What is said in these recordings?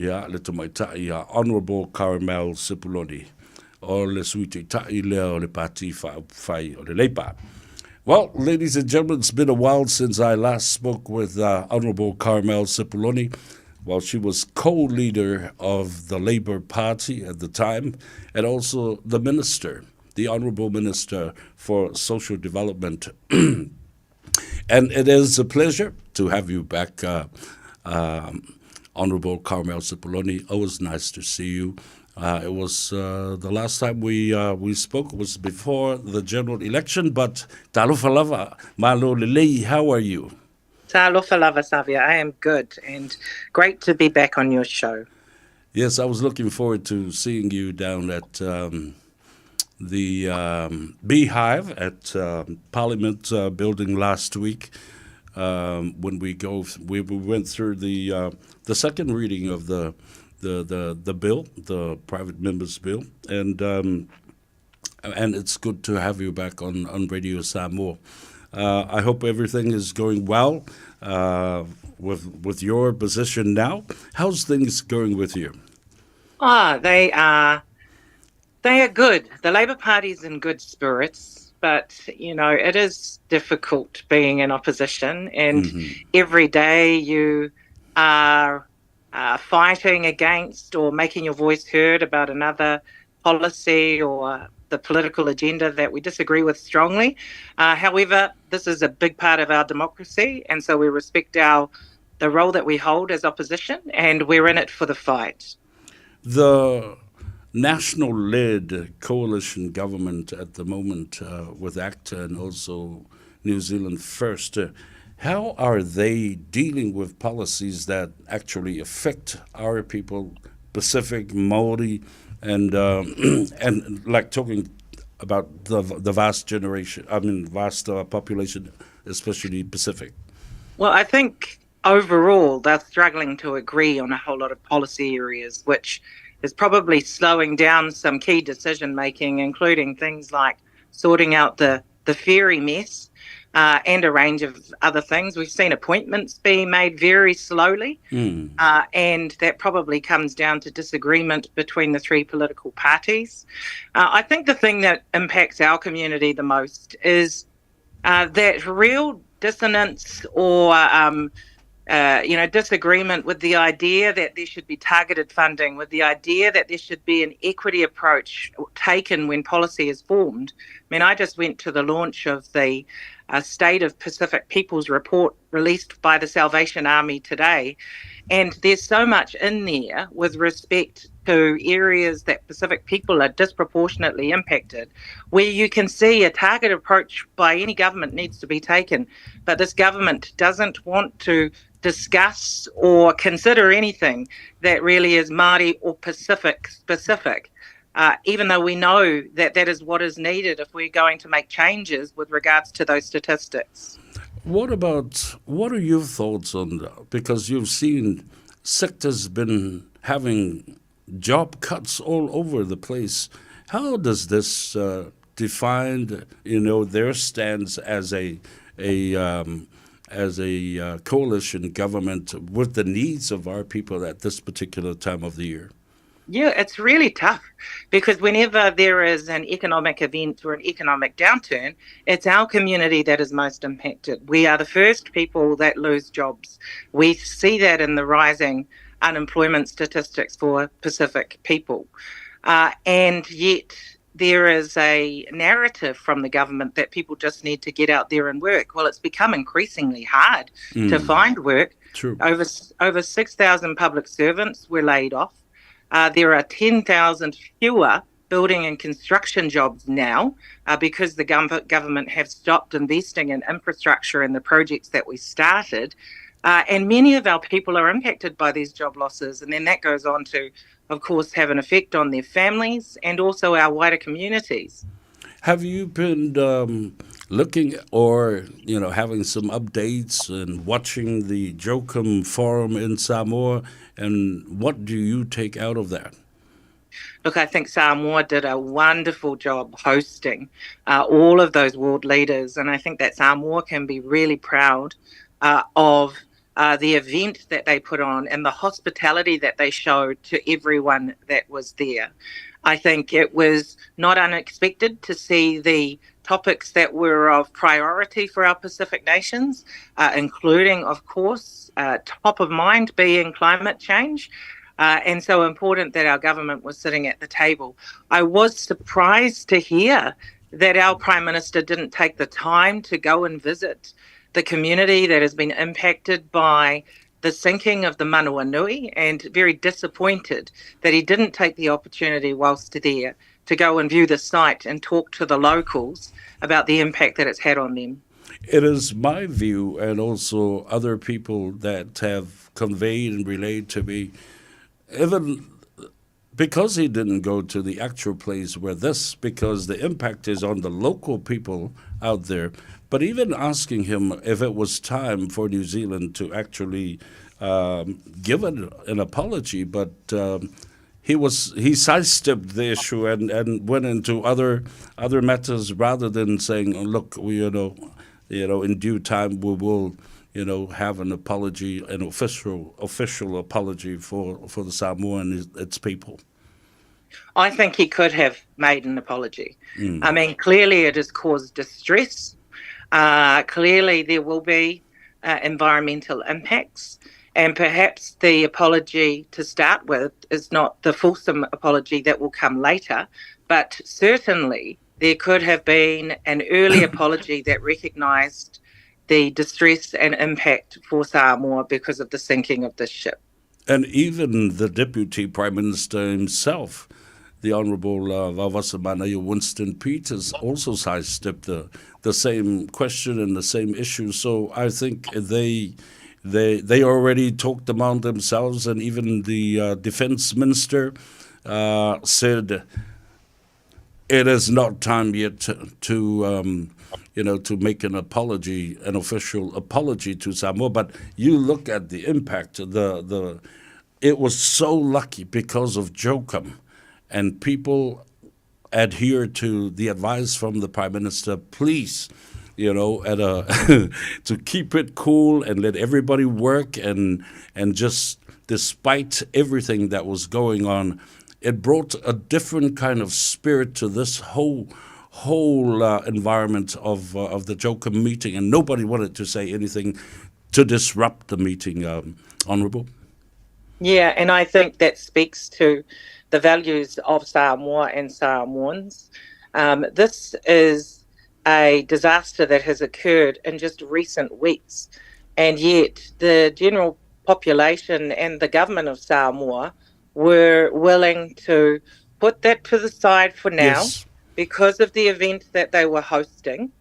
ia le tamaita ia Honorable Carmel Sepuloni o le suite tai leo le pati fai o le leipa. Well, ladies and gentlemen, it's been a while since I last spoke with Honorable Carmel Sepuloni. Well, she was co-leader of the Labour Party at the time, and also the minister, the Honorable Minister for Social Development. And it is a pleasure to have you back, Honorable Carmel Sepuloni. Always nice to see you. It was the last time we spoke was before the general election, but talofa lava, malo lelei, how are you? Talofa lava, Savia. I am good and great to be back on your show. Yes, I was looking forward to seeing you down at the Beehive at Parliament building last week when we went through the second reading of the bill, the private members bill, and it's good to have you back on Radio Samoa. I hope everything is going well with your position now. How's things going with you? They are good. The Labour Party's in good spirits, but it is difficult being in opposition, and every day you are fighting against or making your voice heard about another policy or the political agenda that we disagree with strongly. However, this is a big part of our democracy, and so we respect the role that we hold as opposition, and we're in it for the fight. The national-led coalition government at the moment with ACTA and also New Zealand First, how are they dealing with policies that actually affect our people, Pacific, Maori, and like talking about the vast population, especially Pacific? Well, I think overall they're struggling to agree on a whole lot of policy areas, which is probably slowing down some key decision making, including things like sorting out the ferry mess and a range of other things. We've seen appointments being made very slowly, and that probably comes down to disagreement between the three political parties. I think the thing that impacts our community the most is that real dissonance or disagreement with the idea that there should be targeted funding, with the idea that there should be an equity approach taken when policy is formed. I mean, I just went to the launch of the State of Pacific Peoples report released by the Salvation Army today, and there's so much in there with respect to areas that Pacific people are disproportionately impacted, where you can see a targeted approach by any government needs to be taken, but this government doesn't want to discuss or consider anything that really is Māori or Pacific specific, even though we know that is what is needed if we're going to make changes with regards to those statistics. What are your thoughts on that? Because you've seen sectors been having job cuts all over the place. How does this define, their stance as a coalition government with the needs of our people at this particular time of the year? Yeah, it's really tough because whenever there is an economic event or an economic downturn, it's our community that is most impacted. We are the first people that lose jobs. We see that in the rising unemployment statistics for Pacific people. And yet there is a narrative from the government that people just need to get out there and work. Well, it's become increasingly hard to find work. True. Over 6,000 public servants were laid off. There are 10,000 fewer building and construction jobs now because the government have stopped investing in infrastructure and the projects that we started. And many of our people are impacted by these job losses. And then that goes on to, of course, have an effect on their families and also our wider communities. Have you been looking or, having some updates and watching the Jokum Forum in Samoa? And what do you take out of that? Look, I think Samoa did a wonderful job hosting all of those world leaders. And I think that Samoa can be really proud of the event that they put on and the hospitality that they showed to everyone that was there. I think it was not unexpected to see the topics that were of priority for our Pacific nations, including, of course, top of mind being climate change. And so important that our government was sitting at the table. I was surprised to hear that our Prime Minister didn't take the time to go and visit the community that has been impacted by the sinking of the Manawa Nui, and very disappointed that he didn't take the opportunity whilst there to go and view the site and talk to the locals about the impact that it's had on them. It is my view, and also other people that have conveyed and relayed to me, even because he didn't go to the actual place where because the impact is on the local people out there. But even asking him if it was time for New Zealand to actually give an apology, but he sidestepped the issue and went into other matters rather than saying, look, in due time we will have an apology, an official apology for the Samoa and its people. I think he could have made an apology. I mean, clearly it has caused distress. Clearly there will be environmental impacts, and perhaps the apology to start with is not the fulsome apology that will come later, but certainly there could have been an early apology that recognised the distress and impact for Samoa because of the sinking of this ship. And even the Deputy Prime Minister himself, the Honourable Vavasamana Winston Peters, also sidestepped the same question and the same issue. So I think they already talked among themselves, and even the Defence Minister said it is not time yet to make an apology, an official apology to Samoa. But you look at the impact. It was so lucky because of JOCUM, and people adhere to the advice from the Prime Minister. Please, to keep it cool and let everybody work, and just despite everything that was going on, it brought a different kind of spirit to this whole environment of the JOCUM meeting, and nobody wanted to say anything to disrupt the meeting, Honourable. Yeah, and I think that speaks to the values of Samoa and Samoans. This is a disaster that has occurred in just recent weeks, and yet the general population and the government of Samoa were willing to put that to the side for now. Yes. Because of the event that they were hosting,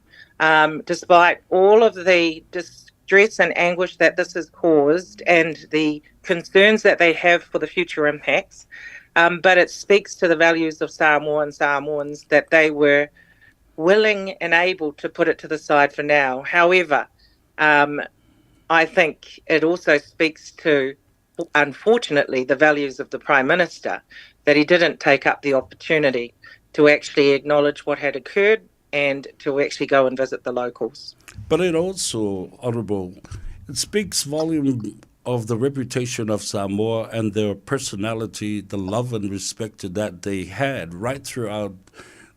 despite all of the distress and anguish that this has caused and the concerns that they have for the future impacts. But it speaks to the values of Samoa and Samoans that they were willing and able to put it to the side for now. However, I think it also speaks to, unfortunately, the values of the Prime Minister, that he didn't take up the opportunity to actually acknowledge what had occurred and to actually go and visit the locals. But it also, Honourable, it speaks volume of the reputation of Samoa and their personality, the love and respect that they had right throughout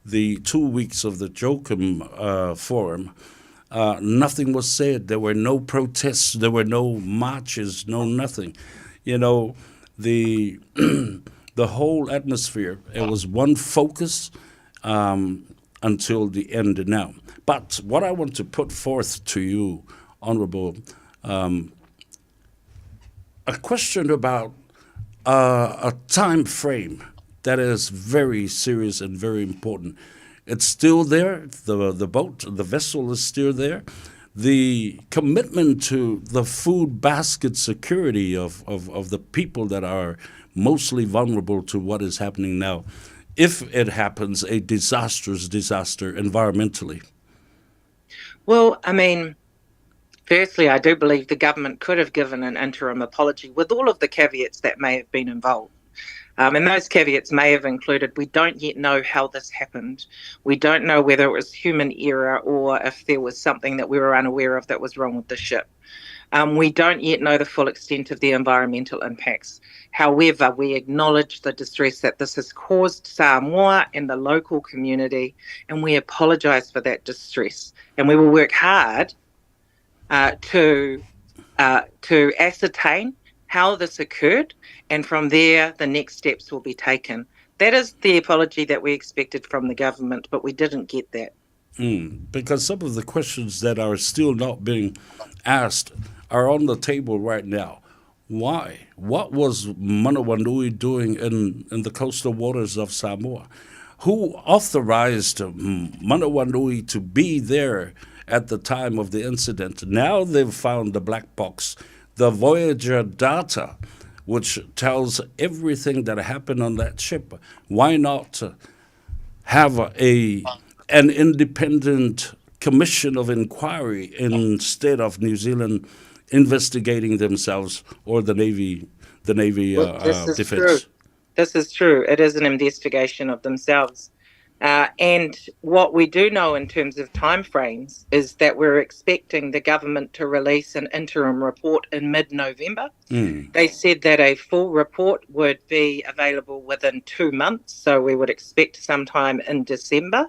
the 2 weeks of the JOCUM forum. Nothing was said. There were no protests. There were no marches, no nothing. The whole atmosphere, it was one focus until the end now. But what I want to put forth to you, Honourable, a question about a time frame that is very serious and very important. It's still there. The boat, the vessel is still there. The commitment to the food basket security of the people that are mostly vulnerable to what is happening now, if it happens, a disastrous disaster environmentally. Well, I mean, firstly, I do believe the government could have given an interim apology with all of the caveats that may have been involved. And those caveats may have included, we don't yet know how this happened. We don't know whether it was human error or if there was something that we were unaware of that was wrong with the ship. We don't yet know the full extent of the environmental impacts. However, we acknowledge the distress that this has caused Samoa and the local community, and we apologise for that distress. And we will work hard to ascertain how this occurred, and from there, the next steps will be taken. That is the apology that we expected from the government, but we didn't get that. Because some of the questions that are still not being asked are on the table right now. Why? What was Manawanui doing in the coastal waters of Samoa? Who authorized Manawanui to be there at the time of the incident? Now they've found the black box, the Voyager data, which tells everything that happened on that ship. Why not have an independent commission of inquiry instead of New Zealand investigating themselves or the Navy Defense? True. This is true. It is an investigation of themselves. And what we do know in terms of timeframes is that we're expecting the government to release an interim report in mid-November. They said that a full report would be available within 2 months, so we would expect sometime in December.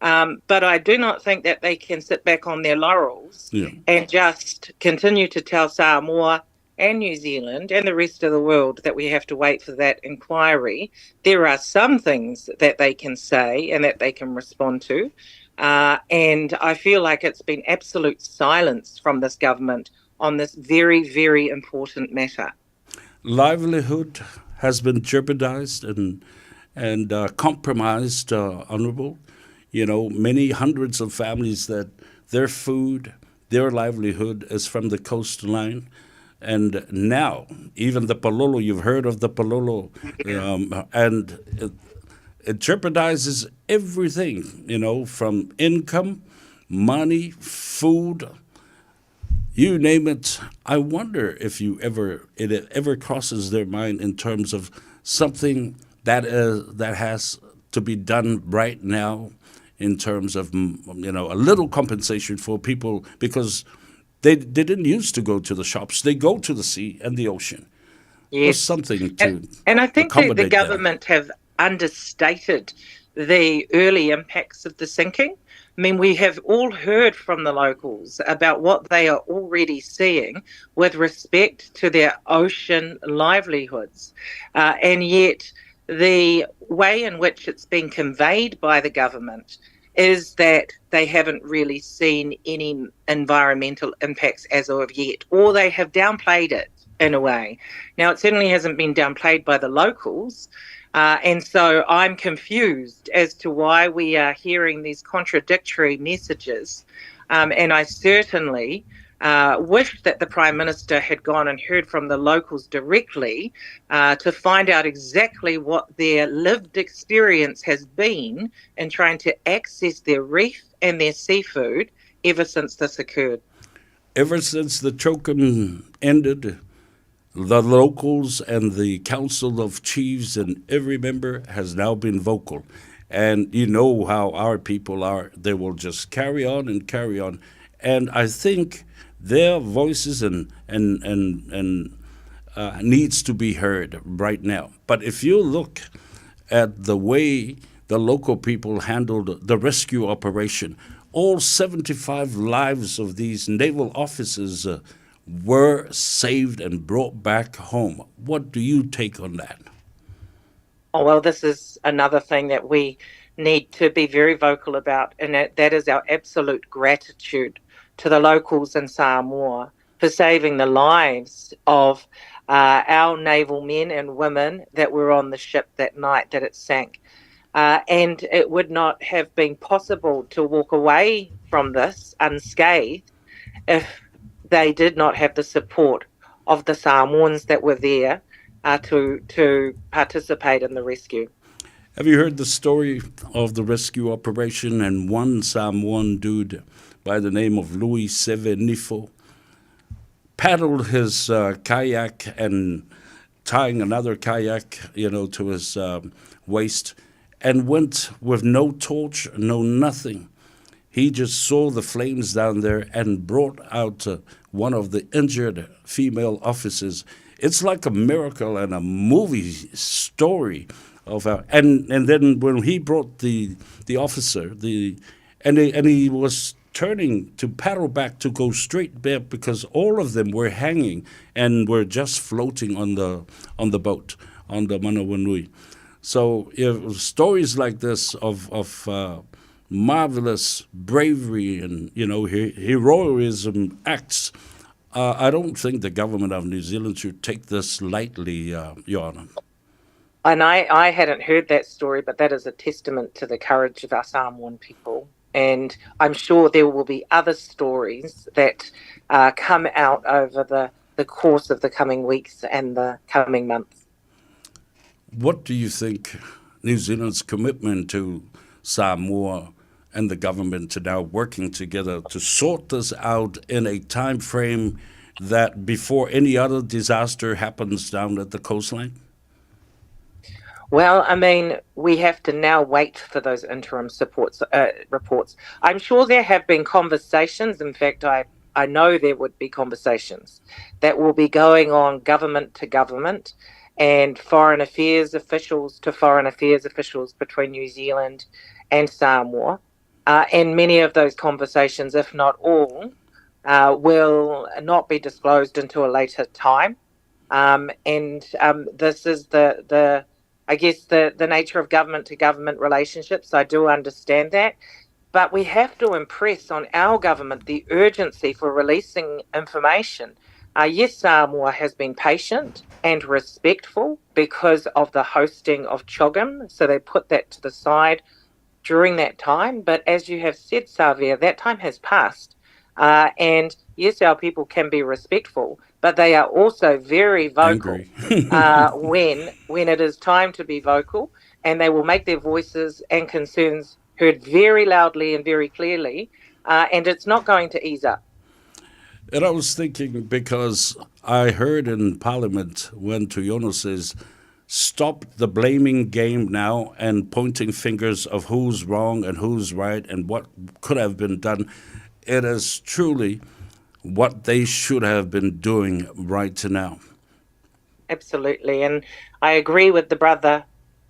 But I do not think that they can sit back on their laurels and just continue to tell Samoa and New Zealand and the rest of the world that we have to wait for that inquiry. There are some things that they can say and that they can respond to. And I feel like it's been absolute silence from this government on this very, very important matter. Livelihood has been jeopardized and compromised, Honourable. You know, many hundreds of families that their food, their livelihood is from the coastline. And now, even the palolo, you've heard of the palolo, and it jeopardizes everything, you know, from income, money, food, you name it. I wonder if it ever crosses their mind in terms of something that has to be done right now, in terms of, you know, a little compensation for people, because they didn't used to go to the shops. They go to the sea and the ocean. Yes. Or something to and I think the government them. have understated the early impacts of the sinking. I mean, we have all heard from the locals about what they are already seeing with respect to their ocean livelihoods. And yet the way in which it's been conveyed by the government is that they haven't really seen any environmental impacts as of yet, or they have downplayed it in a way. Now, it certainly hasn't been downplayed by the locals, and so I'm confused as to why we are hearing these contradictory messages, and I certainly wish that the Prime Minister had gone and heard from the locals directly to find out exactly what their lived experience has been in trying to access their reef and their seafood ever since this occurred. Ever since the chokum ended, the locals and the Council of Chiefs and every member has now been vocal. And you know how our people are. They will just carry on and carry on. And I think their voices and needs to be heard right now. But if you look at the way the local people handled the rescue operation, all 75 lives of these naval officers were saved and brought back home. What do you take on that? Oh, well, this is another thing that we need to be very vocal about, and that is our absolute gratitude to the locals in Samoa for saving the lives of our naval men and women that were on the ship that night that it sank. And it would not have been possible to walk away from this unscathed if they did not have the support of the Samoans that were there to participate in the rescue. Have you heard the story of the rescue operation and one Samoan dude by the name of Louis Sevenifo paddled his kayak and tying another kayak, to his waist, and went with no torch, no nothing. He just saw the flames down there and brought out one of the injured female officers. It's like a miracle and a movie story of our, and then when he brought the officer, and he was turning to paddle back to go straight back because all of them were hanging and were just floating on the boat on the Manawanui. So if stories like this of marvelous bravery and heroism acts, I don't think the government of New Zealand should take this lightly, Your Honour. And I hadn't heard that story, but that is a testament to the courage of our Samoan people. And I'm sure there will be other stories that come out over the course of the coming weeks and the coming months. What do you think New Zealand's commitment to Samoa and the government to now working together to sort this out in a time frame that before any other disaster happens down at the coastline? Well, I mean, we have to now wait for those interim reports. I'm sure there have been conversations. In fact, I know there would be conversations that will be going on government to government and foreign affairs officials to foreign affairs officials between New Zealand and Samoa. And many of those conversations, if not all, will not be disclosed until a later time. This is I guess the nature of government to government relationships. I do understand that. But we have to impress on our government the urgency for releasing information. Yes, Samoa has been patient and respectful because of the hosting of CHOGM. So they put that to the side during that time. But as you have said, Savia, that time has passed. And yes, our people can be respectful, but they are also very vocal when it is time to be vocal, and they will make their voices and concerns heard very loudly and very clearly, and it's not going to ease up. And I was thinking, because I heard in Parliament when Tuyono says, stop the blaming game now and pointing fingers of who's wrong and who's right and what could have been done. It is truly what they should have been doing right now. Absolutely. And I agree with the brother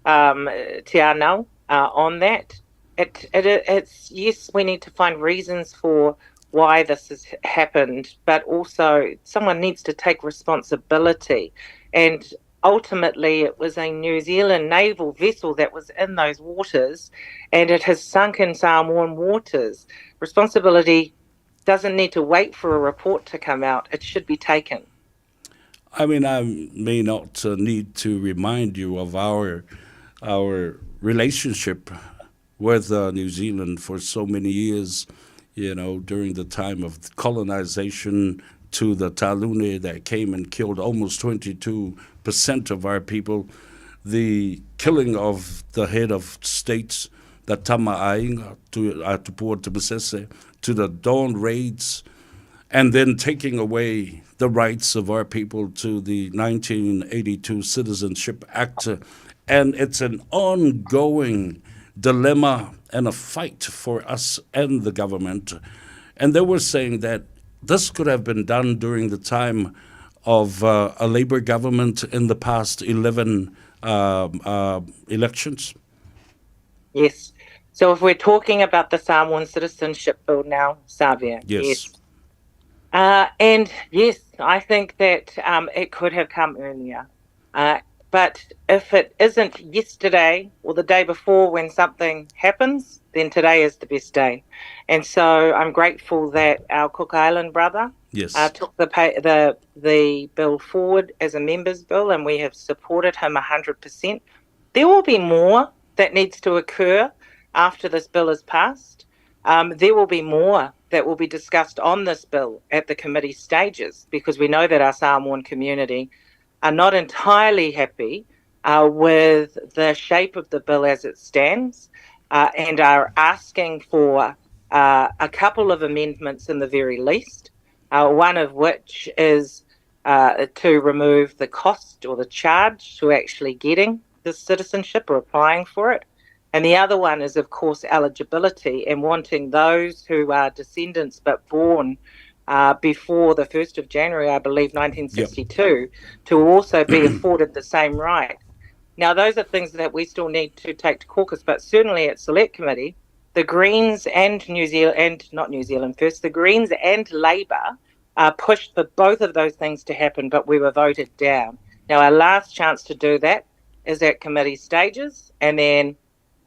Tianao on that. It's yes, we need to find reasons for why this has happened, but also someone needs to take responsibility. And ultimately, it was a New Zealand naval vessel that was in those waters, and it has sunk in Samoan waters. Responsibility doesn't need to wait for a report to come out. It should be taken. I mean, I may not need to remind you of our relationship with New Zealand for so many years, during the time of colonization to the Talune that came and killed almost 22% of our people, the killing of the head of states, the Tama'ainga to Atupua to Masese, to the dawn raids, and then taking away the rights of our people to the 1982 Citizenship Act. And it's an ongoing dilemma and a fight for us and the government. And they were saying that this could have been done during the time of a Labour government in the past 11 elections. Yes. So if we're talking about the Samoan Citizenship Bill now, Savia, yes. And yes, I think that it could have come earlier. But if it isn't yesterday or the day before when something happens, then today is the best day. And so I'm grateful that our Cook Island brother took the bill forward as a member's bill, and we have supported him 100%. There will be more that needs to occur after this bill is passed. There will be more that will be discussed on this bill at the committee stages, because we know that our Samoan community are not entirely happy with the shape of the bill as it stands, and are asking for a couple of amendments in the very least, one of which is to remove the cost or the charge to actually getting the citizenship or applying for it. And the other one is, of course, eligibility, and wanting those who are descendants but born before the 1st of January, I believe, 1962, Yep. to also be afforded the same right. Now, those are things that we still need to take to caucus, but certainly at Select Committee, the Greens and not New Zealand First, the Greens and Labour pushed for both of those things to happen, but we were voted down. Now, our last chance to do that is at committee stages. And then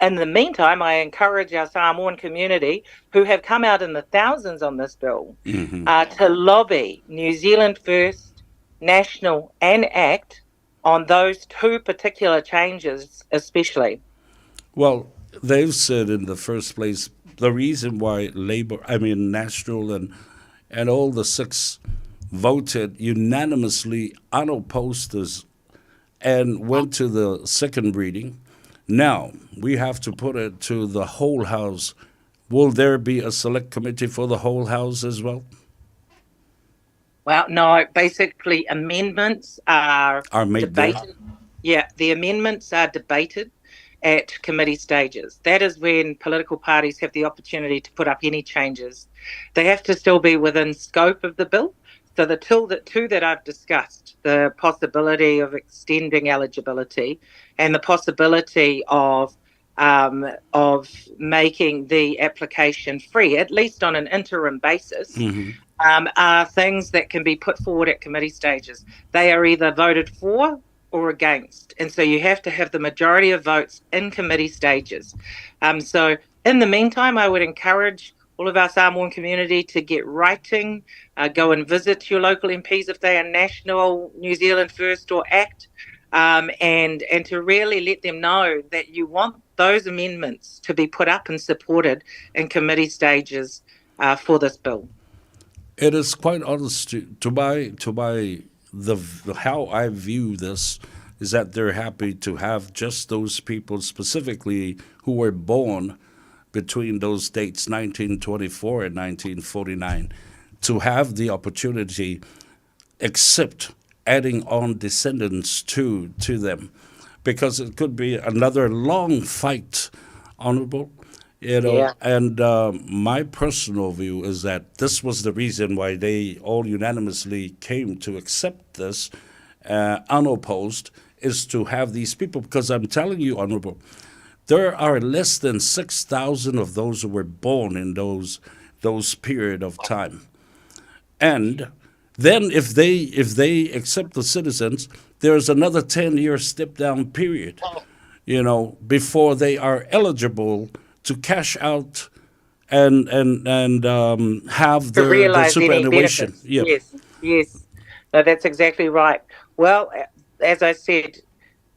in the meantime, I encourage our Samoan community who have come out in the thousands on this bill to lobby New Zealand First, National and ACT on those two particular changes especially. Well, they've said in the first place the reason why National and all the six voted unanimously unopposed this and went to the second reading. Now, we have to put it to the whole House. Will there be a select committee for the whole House as well? Well, no, basically amendments are made debated. there. Yeah, the amendments are debated at committee stages. That is when political parties have the opportunity to put up any changes. They have to still be within scope of the bill. So the two that I've discussed, the possibility of extending eligibility and the possibility of making the application free, at least on an interim basis, are things that can be put forward at committee stages. They are either voted for or against. And so you have to have the majority of votes in committee stages. So in the meantime, I would encourage all of our Samoan community to get writing, go and visit your local MPs if they are National, New Zealand First or ACT, and to really let them know that you want those amendments to be put up and supported in committee stages for this bill. It is quite honest how I view this is that they're happy to have just those people specifically who were born between those dates, 1924 and 1949, to have the opportunity, except adding on descendants to them, because it could be another long fight, Honourable. Yeah. And my personal view is that this was the reason why they all unanimously came to accept this unopposed, is to have these people, because I'm telling you, Honourable, there are less than 6,000 of those who were born in those period of time. And then if they accept the citizens, there's another 10-year step-down period, before they are eligible to cash out and have the superannuation. Yep. Yes. No, that's exactly right. Well, as I said,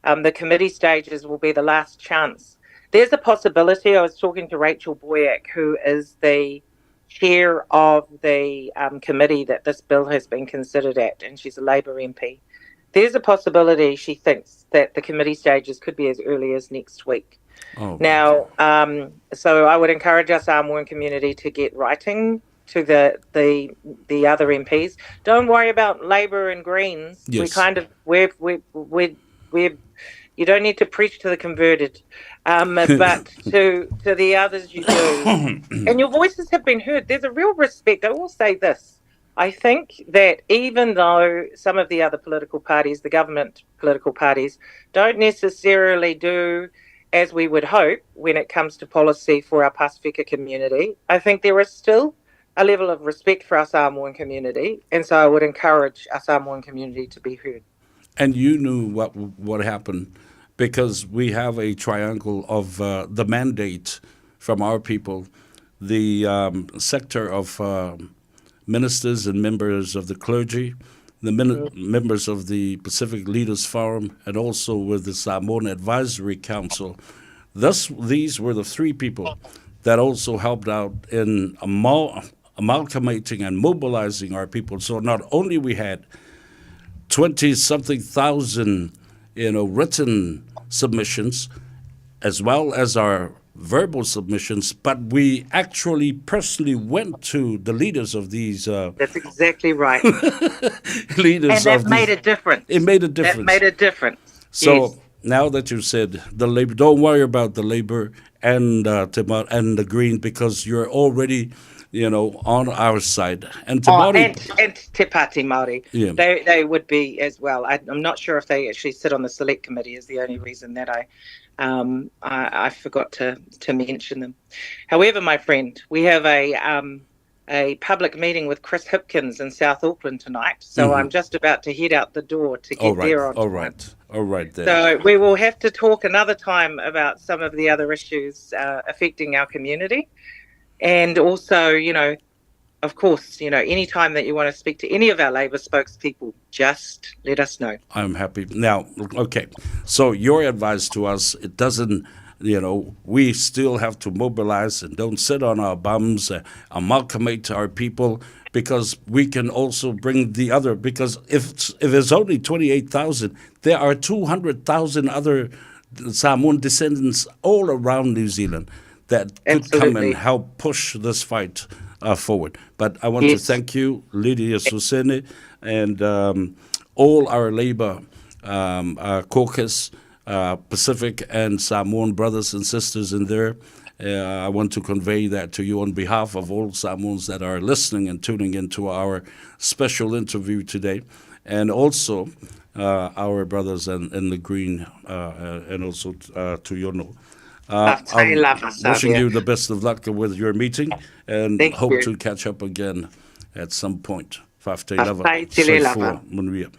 the committee stages will be the last chance. There's a possibility. I was talking to Rachel Boyack, who is the chair of the committee that this bill has been considered at, and she's a Labour MP. There's a possibility, she thinks, that the committee stages could be as early as next week. Oh. Now, so I would encourage our Samoan community to get writing to the other MPs. Don't worry about Labour and Greens. Yes. We're you don't need to preach to the converted, but to the others you do. And your voices have been heard. There's a real respect. I will say this. I think that even though some of the other political parties, the government political parties, don't necessarily do as we would hope when it comes to policy for our Pasifika community, I think there is still a level of respect for our Samoan community. And so I would encourage our Samoan community to be heard. And you knew what happened, because we have a triangle of the mandate from our people, the sector of ministers and members of the clergy, the members of the Pacific Leaders Forum, and also with the Samoan Advisory Council. These were the three people that also helped out in amalgamating and mobilizing our people. So not only we had 20-something thousand, written submissions, as well as our verbal submissions, but we actually personally went to the leaders of these. That's exactly right. Leaders, and that made a difference. It made a difference. That made a difference. So yes. Now that you said the Labour, don't worry about the Labour and the Green, because you're already on our side. And Te Oh, Māori, and Te Pāti Māori. yeah. They would be as well. I'm not sure if they actually sit on the select committee is the only reason that I forgot to mention them. However, my friend, we have a public meeting with Chris Hipkins in South Auckland tonight. So I'm just about to head out the door to get there on time. All right then. So we will have to talk another time about some of the other issues affecting our community. And also, of course, any time that you want to speak to any of our Labour spokespeople, just let us know. I'm happy. Now, okay, so your advice to us, it doesn't, we still have to mobilize and don't sit on our bums, amalgamate our people, because we can also bring the other, because if there's only 28,000, there are 200,000 other Samoan descendants all around New Zealand that could come and help push this fight forward. But I want to thank you, Lydia Susene, and all our Labour caucus, Pacific and Samoan brothers and sisters in there. I want to convey that to you on behalf of all Samoans that are listening and tuning into our special interview today, and also our brothers in the Green, and also to Yono. Wishing you the best of luck with your meeting, and hope to catch up again at some point. Whafte lava. Soifua, Munuia.